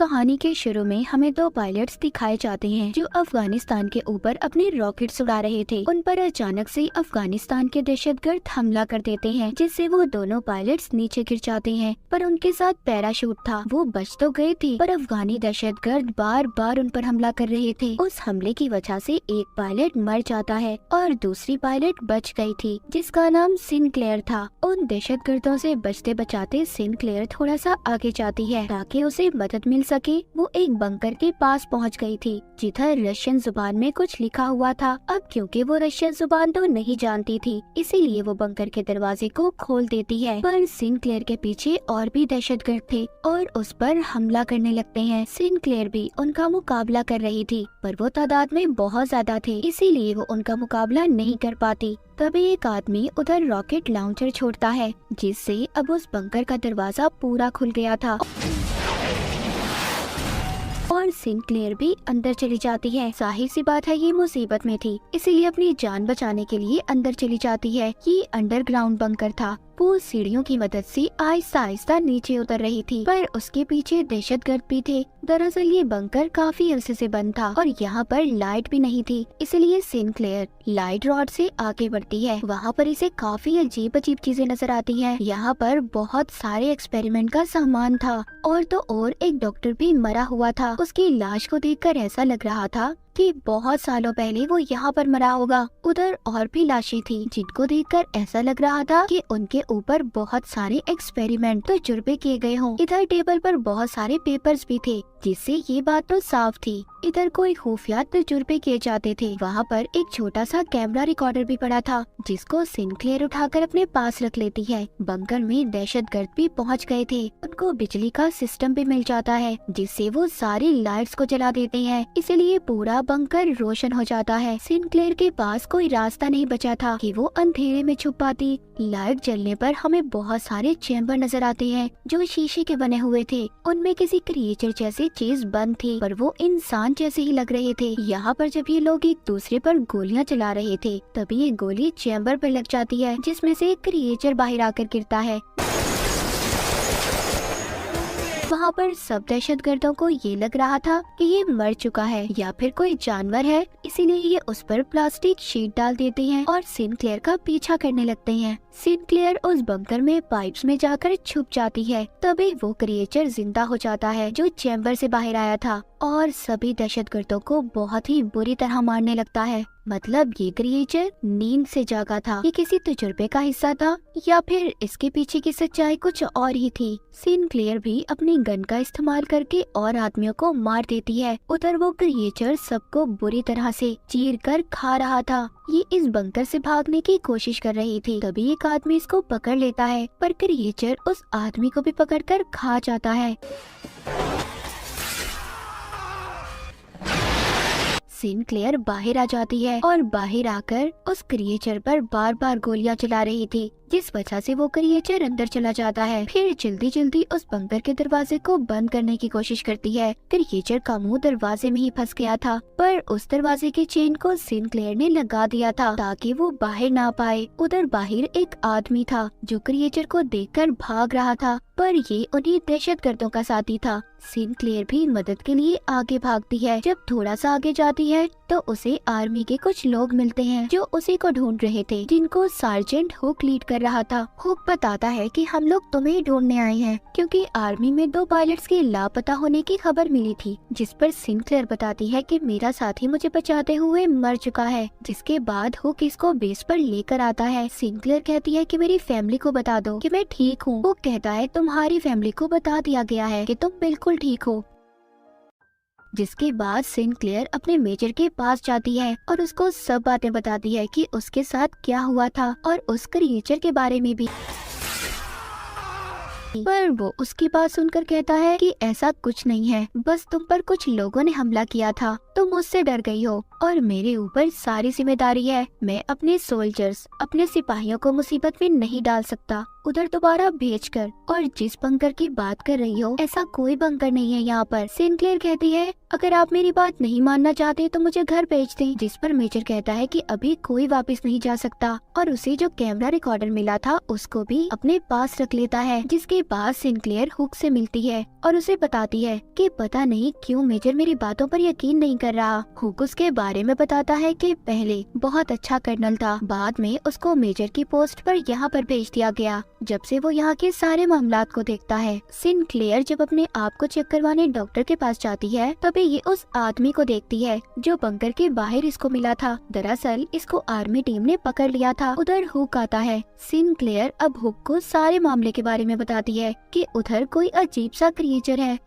कहानी के शुरू में हमें दो पायलट्स दिखाए जाते हैं जो अफगानिस्तान के ऊपर अपने रॉकेट्स उड़ा रहे थे। उन पर अचानक से अफगानिस्तान के दहशतगर्द हमला कर देते हैं, जिससे वो दोनों पायलट्स नीचे गिर जाते हैं। पर उनके साथ पैराशूट था, वो बच तो गए थे, पर अफगानी दहशतगर्द बार बार उन पर हमला कर रहे थे। उस हमले की वजह से एक पायलट मर जाता है और दूसरी पायलट बच गई थी, जिसका नाम सिनक्लेयर था। उन दहशतगर्दों से बचते बचाते सिनक्लेयर थोड़ा सा आगे जाती है ताकि उसे मदद मिल सके। वो एक बंकर के पास पहुंच गई थी जिधर रशियन जुबान में कुछ लिखा हुआ था। अब क्योंकि वो रशियन जुबान तो नहीं जानती थी, इसीलिए वो बंकर के दरवाजे को खोल देती है। पर सिनक्लेयर के पीछे और भी दहशतगर्द थे और उस पर हमला करने लगते हैं। सिनक्लेयर भी उनका मुकाबला कर रही थी, पर वो तादाद में बहुत ज्यादा थे, इसीलिए वो उनका मुकाबला नहीं कर पाती। तभी एक आदमी उधर रॉकेट लॉन्चर छोड़ता है, जिससे अब उस बंकर का दरवाजा पूरा खुल गया था और सिनक्लेयर भी अंदर चली जाती है। जाहिर सी बात है ये मुसीबत में थी, इसीलिए अपनी जान बचाने के लिए अंदर चली जाती है। ये अंडरग्राउंड बंकर था। वो सीढ़ियों की मदद से आहिस्ता आहिस्ता नीचे उतर रही थी, पर उसके पीछे दहशतगर्द भी थे। दरअसल ये बंकर काफी अरसे से बंद था और यहाँ पर लाइट भी नहीं थी, इसलिए सिनक्लेयर लाइट रॉड से आगे बढ़ती है। वहाँ पर इसे काफी अजीब अजीब चीजें नजर आती हैं। यहाँ पर बहुत सारे एक्सपेरिमेंट का सामान था और तो और एक डॉक्टर भी मरा हुआ था। उसकी लाश को देखकर ऐसा लग रहा था कि बहुत सालों पहले वो यहाँ पर मरा होगा। उधर और भी लाशें थी जिनको देखकर ऐसा लग रहा था कि उनके ऊपर बहुत सारे एक्सपेरिमेंट तजुर्बे किए गए हों। इधर टेबल पर बहुत सारे पेपर्स भी थे, जिससे ये बात तो साफ थी इधर कोई खुफिया तजुर्बे किए जाते थे। वहाँ पर एक छोटा सा कैमरा रिकॉर्डर भी पड़ा था, जिसको सिनक्लेयर उठाकर अपने पास रख लेती है। बंकर में दहशतगर्द भी पहुँच गए थे। उनको बिजली का सिस्टम भी मिल जाता है, जिससे वो सारी लाइट्स को जला देते हैं, इसीलिए पूरा बंकर रोशन हो जाता है। सिनक्लेयर के पास कोई रास्ता नहीं बचा था कि वो अंधेरे में छुप पाती। लाइट जलने पर हमें बहुत सारे चैम्बर नजर आते हैं जो शीशे के बने हुए थे। उनमें किसी क्रिएचर जैसी चीज बंद थी, पर वो इंसान जैसे ही लग रहे थे। यहाँ पर जब ये लोग एक दूसरे पर गोलियां चला रहे थे, तभी ये गोली चैम्बर पर लग जाती है, जिसमें से एक क्रिएचर बाहर आकर गिरता है। वहाँ पर सब दहशतगर्दों को ये लग रहा था कि ये मर चुका है या फिर कोई जानवर है, इसीलिए ये उस पर प्लास्टिक शीट डाल देते हैं और सिनक्लेयर का पीछा करने लगते हैं। सिनक्लेयर उस बंकर में पाइप्स में जाकर छुप जाती है। तभी वो क्रिएचर जिंदा हो जाता है जो चैम्बर से बाहर आया था और सभी दहशतगर्दों को बहुत ही बुरी तरह मारने लगता है। मतलब ये क्रिएचर नींद से जागा था, ये किसी तजुर्बे का हिस्सा था या फिर इसके पीछे की सच्चाई कुछ और ही थी। सिनक्लेयर भी अपनी गन का इस्तेमाल करके और आदमियों को मार देती है। उधर वो क्रिएचर सबको बुरी तरह से चीर कर खा रहा था। ये इस बंकर से भागने की कोशिश कर रही थी, तभी एक आदमी इसको पकड़ लेता है, पर क्रिएचर उस आदमी को भी पकड़कर खा जाता है। सिनक्लेयर बाहर आ जाती है और बाहर आकर उस क्रिएचर पर बार बार गोलियां चला रही थी, जिस वजह से वो क्रिएचर अंदर चला जाता है। फिर जल्दी जल्दी उस बंकर के दरवाजे को बंद करने की कोशिश करती है। क्रिएचर का मुंह दरवाजे में ही फंस गया था, पर उस दरवाजे के चेन को सिनक्लेयर ने लगा दिया था ताकि वो बाहर ना पाए। उधर बाहर एक आदमी था जो क्रिएचर को देखकर भाग रहा था, पर ये उन्हीं दहशतगर्दों का साथी था। सिनक्लेयर भी मदद के लिए आगे भागती है। जब थोड़ा सा आगे जाती है तो उसे आर्मी के कुछ लोग मिलते हैं जो उसी को ढूंढ रहे थे, जिनको सार्जेंट हुक लीड कर रहा था। हुक बताता है कि हम लोग तुम्हें ढूंढने आए हैं क्योंकि आर्मी में 2 पायलट्स के लापता होने की खबर मिली थी, जिस पर सिनक्लेयर बताती है कि मेरा साथी मुझे बचाते हुए मर चुका है। जिसके बाद हुक इसको बेस पर लेकर आता है। सिनक्लेयर कहती है कि मेरी फैमिली को बता दो कि मैं ठीक हूँ। हुक कहता है तुम्हारी फैमिली को बता दिया गया है कि तुम बिल्कुल ठीक हो। जिसके बाद सिनक्लेयर अपने मेजर के पास जाती है और उसको सब बातें बताती है कि उसके साथ क्या हुआ था और उस क्रिएचर के बारे में भी। पर वो उसकी बात सुनकर कहता है कि ऐसा कुछ नहीं है, बस तुम पर कुछ लोगों ने हमला किया था, तुम मुझसे डर गई हो और मेरे ऊपर सारी जिम्मेदारी है। मैं अपने सोल्जर्स, अपने सिपाहियों को मुसीबत में नहीं डाल सकता उधर दोबारा भेजकर। और जिस बंकर की बात कर रही हो, ऐसा कोई बंकर नहीं है यहाँ पर। सिनक्लेयर कहती है अगर आप मेरी बात नहीं मानना चाहते तो मुझे घर भेज दें। जिस पर मेजर कहता है कि अभी कोई वापस नहीं जा सकता और उसे जो कैमरा रिकॉर्डर मिला था उसको भी अपने पास रख लेता है। जिसके इसके बाद सिनक्लेयर हुक से मिलती है और उसे बताती है कि पता नहीं क्यों मेजर मेरी बातों पर यकीन नहीं कर रहा। हुक उसके बारे में बताता है कि पहले बहुत अच्छा कर्नल था, बाद में उसको मेजर की पोस्ट पर यहाँ पर भेज दिया गया। जब से वो यहाँ के सारे मामलात को देखता है। सिनक्लेयर जब अपने आप को चेक करवाने डॉक्टर के पास जाती है, तभी ये उस आदमी को देखती है जो बंकर के बाहर इसको मिला था। दरअसल इसको आर्मी टीम ने पकड़ लिया था। उधर हुक आता है। सिनक्लेयर अब हुक को सारे मामले के बारे में बताती है कि उधर कोई अजीब सा क्रिएचर है।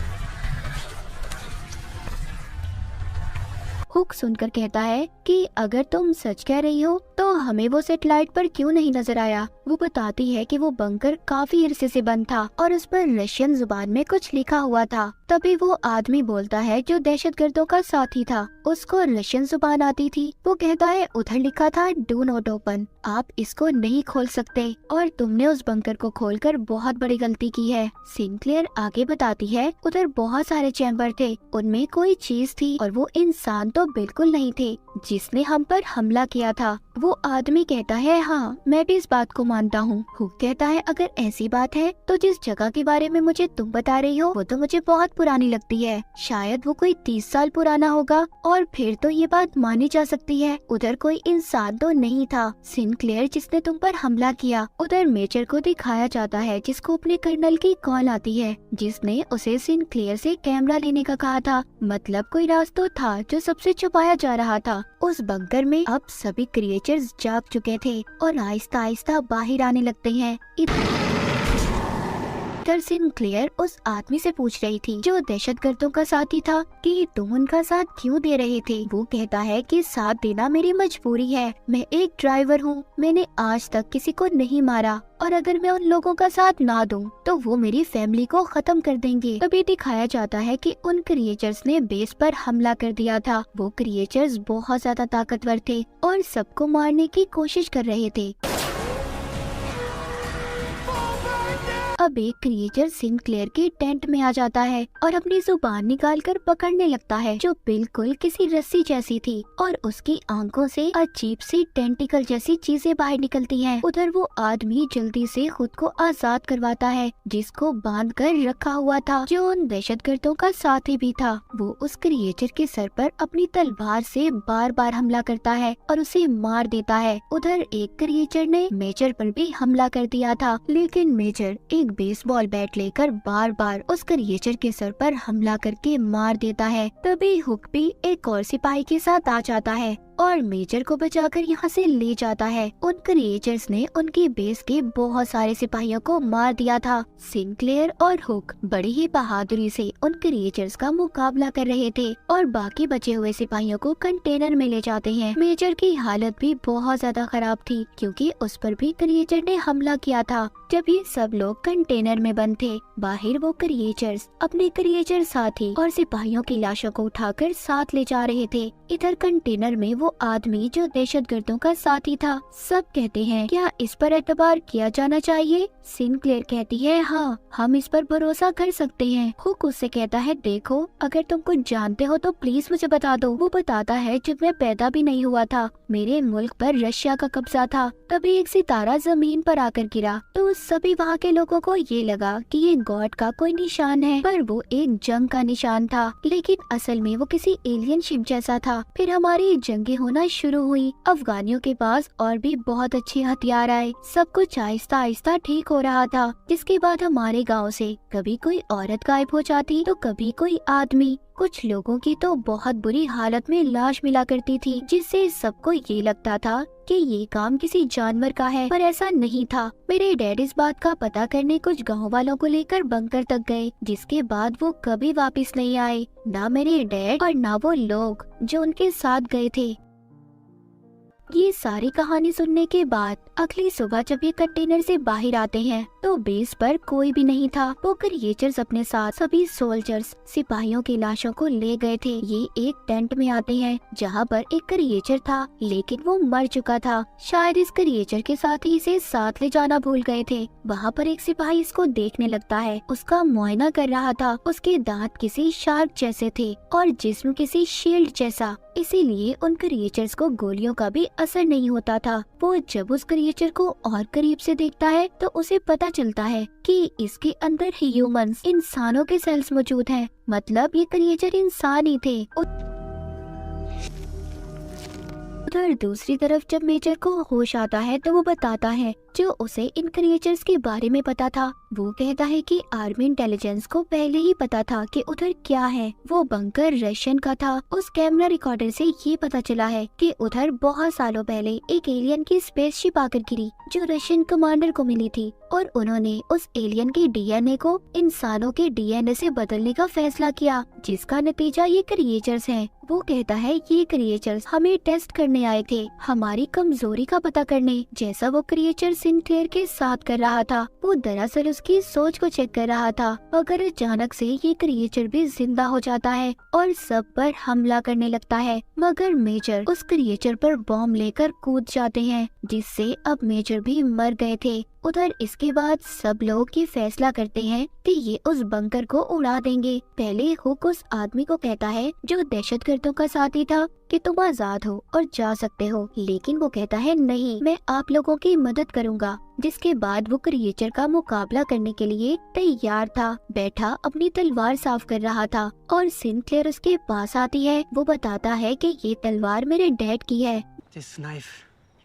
हुक सुनकर कहता है कि अगर तुम सच कह रही हो तो हमें वो सैटेलाइट पर क्यों नहीं नजर आया। वो बताती है कि वो बंकर काफी अरसे से बंद था और उस पर रशियन जुबान में कुछ लिखा हुआ था। तभी वो आदमी बोलता है जो दहशतगर्दों का साथी था, उसको रशियन जुबान आती थी। वो कहता है उधर लिखा था डू नॉट ओपन, आप इसको नहीं खोल सकते और तुमने उस बंकर को खोलकर बहुत बड़ी गलती की है। सिनक्लेयर आगे बताती है उधर बहुत सारे चैम्बर थे, उनमें कोई चीज थी और वो इंसान तो बिल्कुल नहीं थे जिसने हम पर हमला किया था। वो आदमी कहता है हाँ मैं भी इस बात को मानता हूँ। हुक कहता है अगर ऐसी बात है तो जिस जगह के बारे में मुझे तुम बता रही हो वो तो मुझे बहुत पुरानी लगती है, शायद वो कोई 30 साल पुराना होगा और फिर तो ये बात मानी जा सकती है। उधर कोई इंसान तो नहीं था सिनक्लेयर जिसने तुम पर हमला किया। उधर मेजर को दिखाया जाता है जिसको अपने कर्नल की कॉल आती है जिसने उसे सिनक्लेयर से कैमरा लेने का कहा था। मतलब कोई राज तो था जो सबसे छुपाया जा रहा था। उस बंकर में अब सभी क्रिएचर्स जाग चुके थे और आहिस्ता आहिस्ता बाहर आने लगते हैं। इधर सिनक्लेयर उस आदमी से पूछ रही थी जो दहशतगर्दों का साथी था कि तुम उनका साथ क्यों दे रहे थे। वो कहता है कि साथ देना मेरी मजबूरी है, मैं एक ड्राइवर हूँ, मैंने आज तक किसी को नहीं मारा और अगर मैं उन लोगों का साथ ना दूं तो वो मेरी फैमिली को खत्म कर देंगे। तभी दिखाया जाता है कि उन क्रिएचर्स ने बेस पर हमला कर दिया था। वो क्रिएचर्स बहुत ज्यादा ताकतवर थे और सबको मारने की कोशिश कर रहे थे। अब एक क्रिएचर सिनक्लेयर के टेंट में आ जाता है और अपनी जुबान निकालकर पकड़ने लगता है जो बिल्कुल किसी रस्सी जैसी थी और उसकी आंखों से अजीब सी टेंटिकल जैसी चीजें बाहर निकलती हैं। उधर वो आदमी जल्दी से खुद को आजाद करवाता है जिसको बांध कर रखा हुआ था जो उन दहशतगर्दों का साथी भी था। वो उस क्रिएचर के सर पर अपनी तलवार से बार बार हमला करता है और उसे मार देता है। उधर एक क्रिएचर ने मेजर पर भी हमला कर दिया था लेकिन मेजर एक बेसबॉल बैट लेकर बार बार उस क्रिएचर के सर पर हमला करके मार देता है। तभी हुक भी एक और सिपाही के साथ आ जाता है और मेजर को बचाकर यहाँ से ले जाता है। उन क्रिएचर्स ने उनकी बेस के बहुत सारे सिपाहियों को मार दिया था। सिनक्लेयर और हुक बड़ी ही बहादुरी से उन क्रिएचर्स का मुकाबला कर रहे थे और बाकी बचे हुए सिपाहियों को कंटेनर में ले जाते हैं। मेजर की हालत भी बहुत ज्यादा खराब थी क्योंकि उस पर भी क्रिएचर ने हमला किया था। जब ये सब लोग कंटेनर में बंद थे, बाहर वो क्रिएचर्स अपने क्रिएचर साथी और सिपाहियों की लाशों को उठाकर साथ ले जा रहे थे। इधर कंटेनर में वो आदमी जो दहशतगर्दों का साथी था। सब कहते हैं क्या इस पर एतबार किया जाना चाहिए। सिनक्लेयर कहती है हाँ हम इस पर भरोसा कर सकते हैं। हुक उससे कहता है देखो अगर तुम कुछ जानते हो तो प्लीज मुझे बता दो। वो बताता है जब मैं पैदा भी नहीं हुआ था मेरे मुल्क पर रशिया का कब्जा था, तभी एक सितारा जमीन पर आकर गिरा तो सभी वहाँ के लोगों को ये लगा कि ये गॉड का कोई निशान है, पर वो एक जंग का निशान था लेकिन असल में वो किसी एलियन शिप जैसा था। फिर हमारी जंगें होना शुरू हुई, अफगानियों के पास और भी बहुत अच्छे हथियार आए, सब कुछ आहिस्ता आहिस्ता ठीक हो रहा था। जिसके बाद हमारे गांव से कभी कोई औरत गायब हो जाती तो कभी कोई आदमी, कुछ लोगों की तो बहुत बुरी हालत में लाश मिला करती थी जिससे सबको ये लगता था कि ये काम किसी जानवर का है, पर ऐसा नहीं था। मेरे डैड इस बात का पता करने कुछ गांव वालों को लेकर बंकर तक गए जिसके बाद वो कभी वापस नहीं आए, ना मेरे डैड और ना वो लोग जो उनके साथ गए थे। ये सारी कहानी सुनने के बाद अगली सुबह जब ये कंटेनर से बाहर आते हैं तो बेस पर कोई भी नहीं था। वो क्रिएचर्स अपने साथ सभी सोल्जर्स सिपाहियों की लाशों को ले गए थे। ये एक टेंट में आते हैं जहाँ पर एक क्रिएचर था लेकिन वो मर चुका था। शायद इस क्रिएचर के साथ ही इसे साथ ले जाना भूल गए थे। वहाँ पर एक सिपाही इसको देखने लगता है, उसका मुआयना कर रहा था। उसके दांत किसी शार्क जैसे थे और जिस्म किसी शील्ड जैसा, इसीलिए उन क्रिएचर्स को गोलियों का भी असर नहीं होता था। वो जब उस क्रिएचर को और करीब से देखता है तो उसे पता चलता है कि इसके अंदर ह्यूमंस, इंसानों के सेल्स मौजूद हैं। मतलब ये क्रिएचर इंसान ही थे। उधर दूसरी तरफ जब मेजर को होश आता है तो वो बताता है जो उसे इन क्रिएचर्स के बारे में पता था। वो कहता है कि आर्मी इंटेलिजेंस को पहले ही पता था कि उधर क्या है। वो बंकर रशियन का था। उस कैमरा रिकॉर्डर से ये पता चला है कि उधर बहुत सालों पहले एक एलियन की स्पेसशिप आकर गिरी जो रशियन कमांडर को मिली थी, और उन्होंने उस एलियन के डीएनए को इंसानों के डीएनए से बदलने का फैसला किया, जिसका नतीजा ये क्रिएचर्स हैं। वो कहता है ये क्रिएचर्स हमें टेस्ट करने आए थे, हमारी कमजोरी का पता करने, जैसा वो क्रिएचर सिनक्लेयर के साथ कर रहा था। वो दरअसल उसकी सोच को चेक कर रहा था, मगर अचानक से ये क्रिएचर भी जिंदा हो जाता है और सब पर हमला करने लगता है। मगर मेजर उस क्रिएचर पर बॉम्ब लेकर कूद जाते हैं, जिससे अब मेजर भी मर गए थे। उधर इसके बाद सब लोग ये फैसला करते हैं कि ये उस बंकर को उड़ा देंगे। पहले हुक उस आदमी को कहता है जो दहशतगर्दों का साथी था कि तुम आजाद हो और जा सकते हो, लेकिन वो कहता है नहीं, मैं आप लोगों की मदद करूंगा। जिसके बाद वो क्रिएचर का मुकाबला करने के लिए तैयार था। बैठा अपनी तलवार साफ कर रहा था और सिनक्लेयर उसके पास आती है। वो बताता है कि ये तलवार मेरे डैड की है। This knife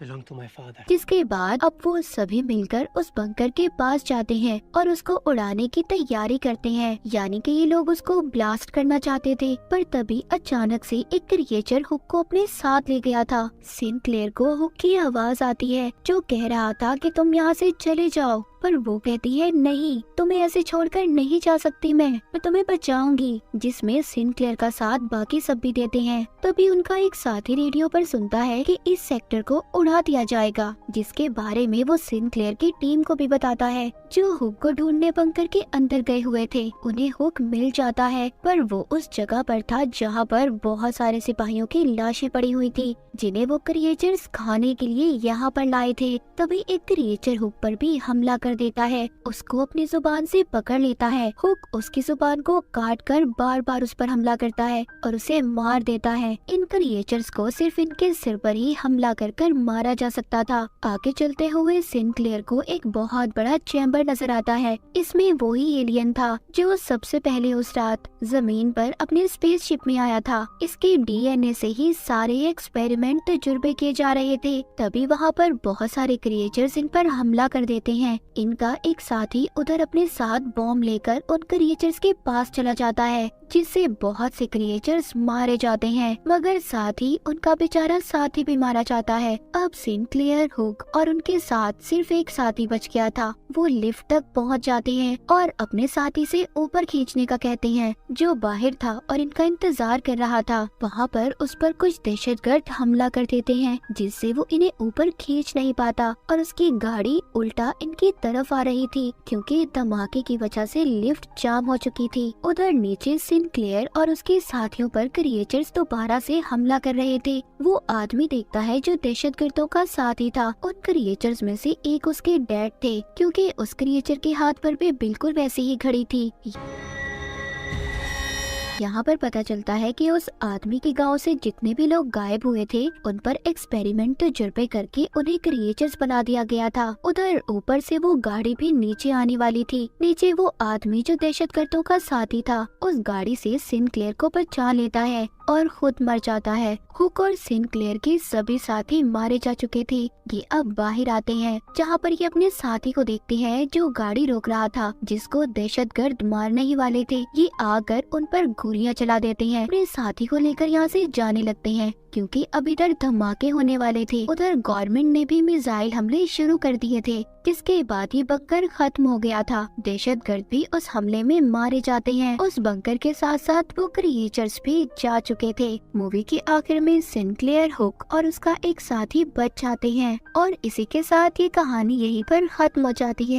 belonged to my father. जिसके बाद अब वो सभी मिलकर उस बंकर के पास जाते हैं और उसको उड़ाने की तैयारी करते हैं। यानी कि ये लोग उसको ब्लास्ट करना चाहते थे, पर तभी अचानक से एक क्रिएचर हुक को अपने साथ ले गया था। सिनक्लेयर को हुक की आवाज आती है जो कह रहा था कि तुम यहाँ से चले जाओ, पर वो कहती है नहीं, तुम्हें ऐसे छोड़कर नहीं जा सकती, मैं तुम्हें बचाऊंगी। जिसमें सिनक्लेयर का साथ बाकी सब भी देते हैं। तभी उनका एक साथी रेडियो पर सुनता है कि इस सेक्टर को उड़ा दिया जाएगा, जिसके बारे में वो सिनक्लेयर की टीम को भी बताता है जो हुक को ढूंढने बंकर के अंदर गए हुए थे। उन्हें हुक मिल जाता है, पर वो उस जगह पर था जहाँ पर बहुत सारे सिपाहियों की लाशें पड़ी हुई थी, जिन्हें वो क्रिएचर्स खाने के लिए यहाँ पर लाए थे। तभी एक क्रिएचर हुक पर भी हमला कर देता है, उसको अपनी जुबान से पकड़ लेता है। हुक उसकी जुबान को काट कर बार बार उस पर हमला करता है और उसे मार देता है। इन क्रिएचर्स को सिर्फ इनके सिर पर ही हमला कर मारा जा सकता था। आगे चलते हुए सिनक्लेयर को एक बहुत बड़ा चैम्बर नजर आता है। इसमें वही एलियन था जो सबसे पहले उस रात जमीन पर अपने स्पेसशिप में आया था। इसके डीएनए से ही सारे एक्सपेरिमेंट तजुर्बे किए जा रहे थे। तभी वहाँ पर बहुत सारे क्रिएचर्स इन पर हमला कर देते हैं। इनका एक साथी उधर अपने साथ बॉम्ब लेकर उन क्रिएचर्स के पास चला जाता है, जिससे बहुत से क्रिएचर्स मारे जाते हैं, मगर साथ ही उनका बेचारा साथी भी मारा जाता है। अब सिनक्लेयर, हुक और उनके साथ सिर्फ एक साथी बच गया था। वो लिफ्ट तक पहुंच जाते हैं और अपने साथी से ऊपर खींचने का कहते हैं, जो बाहर था और इनका इंतजार कर रहा था। वहाँ पर उस पर कुछ दहशतगर्द हमला कर देते हैं, जिससे वो इन्हें ऊपर खींच नहीं पाता और उसकी गाड़ी उल्टा इनकी तरफ आ रही थी, क्योंकि धमाके की वजह से लिफ्ट जाम हो चुकी थी। उधर नीचे सिनक्लेयर और उसके साथियों पर क्रिएचर्स दोबारा से हमला कर रहे थे। वो आदमी देखता है जो दहशतगर्दों का साथी था। उन क्रिएचर्स में से एक उसके डैड थे, क्योंकि उस क्रिएचर के हाथ पर भी बिल्कुल वैसी ही घड़ी थी। यहाँ पर पता चलता है कि उस आदमी के गांव से जितने भी लोग गायब हुए थे, उन पर एक्सपेरिमेंट तजुर्बे करके उन्हें क्रिएचर्स बना दिया गया था। उधर ऊपर से वो गाड़ी भी नीचे आने वाली थी। नीचे वो आदमी जो दहशतगर्दों का साथी था, उस गाड़ी से सिनक्लेयर को बचा लेता है और खुद मर जाता है। हुक और सिनक्लेयर के सभी साथी मारे जा चुके थे। ये अब बाहर आते हैं, जहाँ पर ये अपने साथी को देखते हैं जो गाड़ी रोक रहा था, जिसको दहशतगर्द मारने ही वाले थे। ये आकर उन पर गोलियां चला देते हैं। अपने साथी को लेकर यहाँ से जाने लगते हैं, क्योंकि अब इधर धमाके होने वाले थे। उधर गवर्नमेंट ने भी मिसाइल हमले शुरू कर दिए थे, जिसके बाद ये बंकर खत्म हो गया था। दहशतगर्द भी उस हमले में मारे जाते हैं। उस बंकर के साथ साथ वो क्रिएचर्स भी जा चुके थे। मूवी के आखिर में सिनक्लेयर, हुक और उसका एक साथी बच जाते हैं और इसी के साथ ये कहानी यहीं पर खत्म हो जाती है।